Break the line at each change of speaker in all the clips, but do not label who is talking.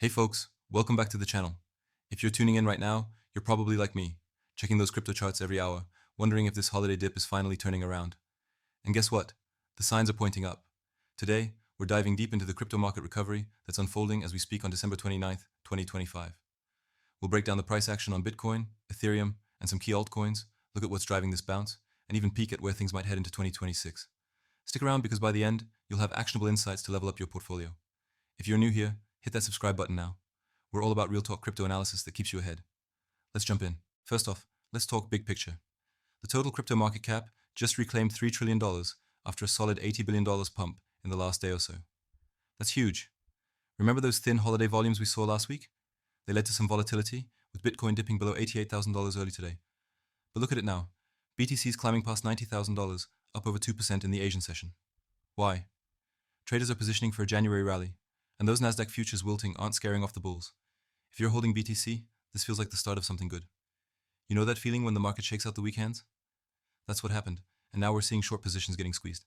Hey folks, welcome back to the channel. If you're tuning in right now, you're probably like me, checking those crypto charts every hour, wondering if this holiday dip is finally turning around. And guess what? The signs are pointing up. Today, we're diving deep into the crypto market recovery that's unfolding as we speak on December 29th, 2025. We'll break down the price action on Bitcoin, Ethereum, and some key altcoins, look at what's driving this bounce, and even peek at where things might head into 2026. Stick around because by the end, you'll have actionable insights to level up your portfolio. If you're new here, hit that subscribe button now. We're all about real talk crypto analysis that keeps you ahead. Let's jump in. First off, let's talk big picture. The total crypto market cap just reclaimed $3 trillion after a solid $80 billion pump in the last day or so. That's huge. Remember those thin holiday volumes we saw last week? They led to some volatility, with Bitcoin dipping below $88,000 early today. But look at it now. BTC's climbing past $90,000, up over 2% in the Asian session. Why? Traders are positioning for a January rally, and those Nasdaq futures wilting aren't scaring off the bulls. If you're holding BTC, this feels like the start of something good. You know that feeling when the market shakes out the weekends? That's what happened, and now we're seeing short positions getting squeezed.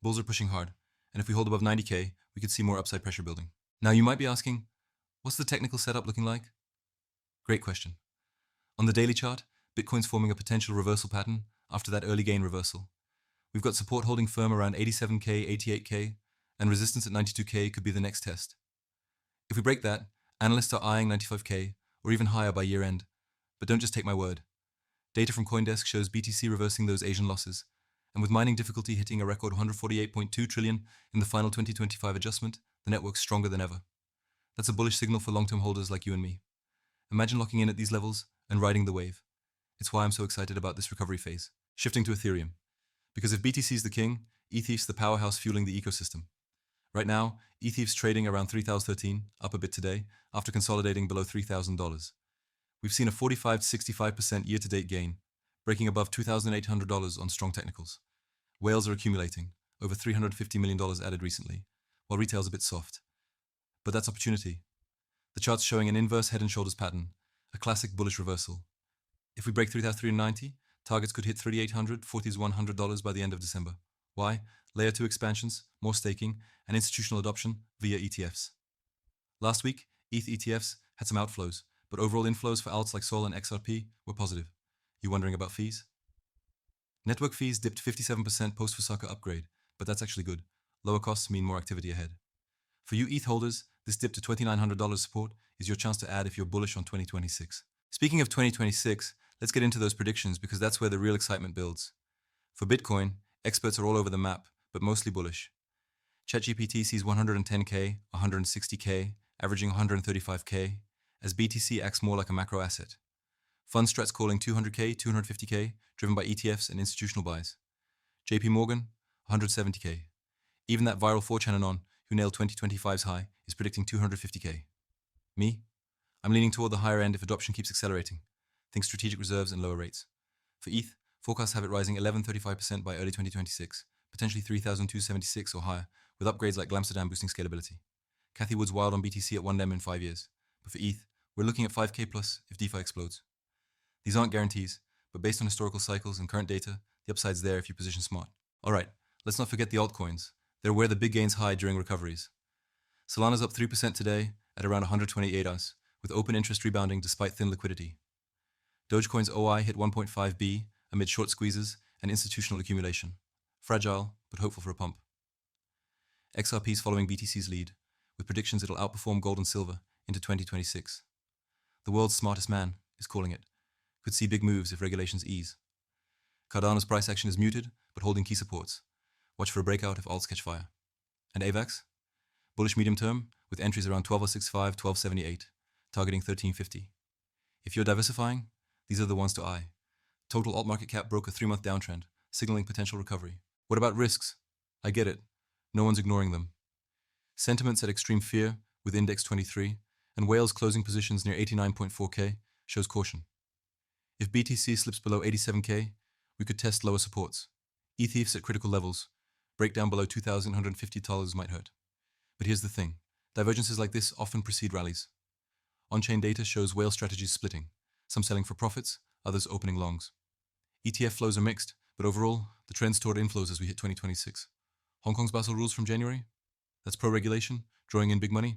Bulls are pushing hard, and if we hold above 90K, we could see more upside pressure building. Now you might be asking, what's the technical setup looking like? Great question. On the daily chart, Bitcoin's forming a potential reversal pattern after that early gain reversal. We've got support holding firm around 87K, 88K, and resistance at 92K could be the next test. If we break that, analysts are eyeing 95K or even higher by year end. But don't just take my word. Data from CoinDesk shows BTC reversing those Asian losses, and with mining difficulty hitting a record 148.2 trillion in the final 2025 adjustment, the network's stronger than ever. That's a bullish signal for long-term holders like you and me. Imagine locking in at these levels and riding the wave. It's why I'm so excited about this recovery phase. Shifting to Ethereum. Because if BTC's the king, ETH's the powerhouse fueling the ecosystem. Right now, ETH's trading around 3,013, up a bit today, after consolidating below $3,000. We've seen a 45-65% year-to-date gain, breaking above $2,800 on strong technicals. Whales are accumulating, over $350 million added recently, while retail's a bit soft. But that's opportunity. The chart's showing an inverse head and shoulders pattern, a classic bullish reversal. If we break 3,390, targets could hit $3,800, $4,100 by the end of December. Why? Layer 2 expansions, more staking, and institutional adoption via ETFs. Last week, ETH ETFs had some outflows, but overall inflows for alts like Sol and XRP were positive. You wondering about fees? Network fees dipped 57% post-Fusaka upgrade, but that's actually good. Lower costs mean more activity ahead. For you ETH holders, this dip to $2,900 support is your chance to add if you're bullish on 2026. Speaking of 2026, let's get into those predictions because that's where the real excitement builds. For Bitcoin, experts are all over the map, but mostly bullish. ChatGPT sees 110K, 160K, averaging 135K, as BTC acts more like a macro asset. Fund strats calling 200K, 250K, driven by ETFs and institutional buys. JP Morgan, 170K. Even that viral 4chan anon, who nailed 2025's high, is predicting 250K. Me? I'm leaning toward the higher end if adoption keeps accelerating. Think strategic reserves and lower rates. For ETH, forecasts have it rising 11.35% by early 2026, potentially 3,276 or higher, with upgrades like Glamsterdam boosting scalability. Cathy Wood's wild on BTC at 1 dem in 5 years. But for ETH, we're looking at 5K plus if DeFi explodes. These aren't guarantees, but based on historical cycles and current data, the upside's there if you position smart. Alright, let's not forget the altcoins. They're where the big gains hide during recoveries. Solana's up 3% today at around 128 oz, with open interest rebounding despite thin liquidity. Dogecoin's OI hit 1.5B amid short squeezes and institutional accumulation. Fragile, but hopeful for a pump. XRP's following BTC's lead, with predictions it'll outperform gold and silver into 2026. The world's smartest man is calling it. Could see big moves if regulations ease. Cardano's price action is muted, but holding key supports. Watch for a breakout if alts catch fire. And AVAX? Bullish medium term, with entries around 12.065, 12.78, targeting 13.50. If you're diversifying, these are the ones to eye. Total alt market cap broke a 3-month downtrend, signaling potential recovery. What about risks? I get it. No one's ignoring them. Sentiments at extreme fear with index 23 and whales closing positions near 89.4K shows caution. If BTC slips below 87K, we could test lower supports. ETHs at critical levels, breakdown below $2,150 might hurt. But here's the thing. Divergences like this often precede rallies. On-chain data shows whale strategies splitting, some selling for profits, others opening longs. ETF flows are mixed, but overall, the trend's toward inflows as we hit 2026. Hong Kong's Basel rules from January? That's pro-regulation, drawing in big money.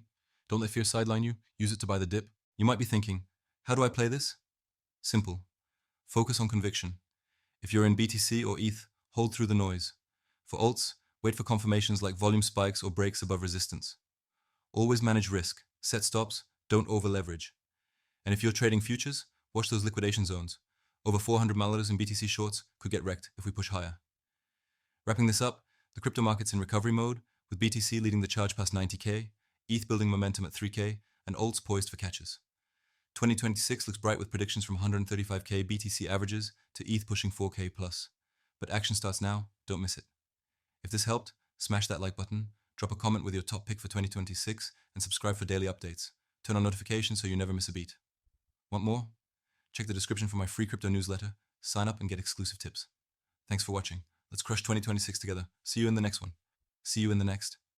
Don't let fear sideline you. Use it to buy the dip. You might be thinking, how do I play this? Simple. Focus on conviction. If you're in BTC or ETH, hold through the noise. For alts, wait for confirmations like volume spikes or breaks above resistance. Always manage risk. Set stops. Don't over-leverage. And if you're trading futures, watch those liquidation zones. Over $400 in BTC shorts could get wrecked if we push higher. Wrapping this up, the crypto market's in recovery mode, with BTC leading the charge past 90K, ETH building momentum at 3K, and alts poised for catches. 2026 looks bright with predictions from 135K BTC averages to ETH pushing 4K plus. But action starts now, don't miss it. If this helped, smash that like button, drop a comment with your top pick for 2026, and subscribe for daily updates. Turn on notifications so you never miss a beat. Want more? Check the description for my free crypto newsletter, sign up and get exclusive tips. Thanks for watching. Let's crush 2026 together. See you in the next one. See you in the next.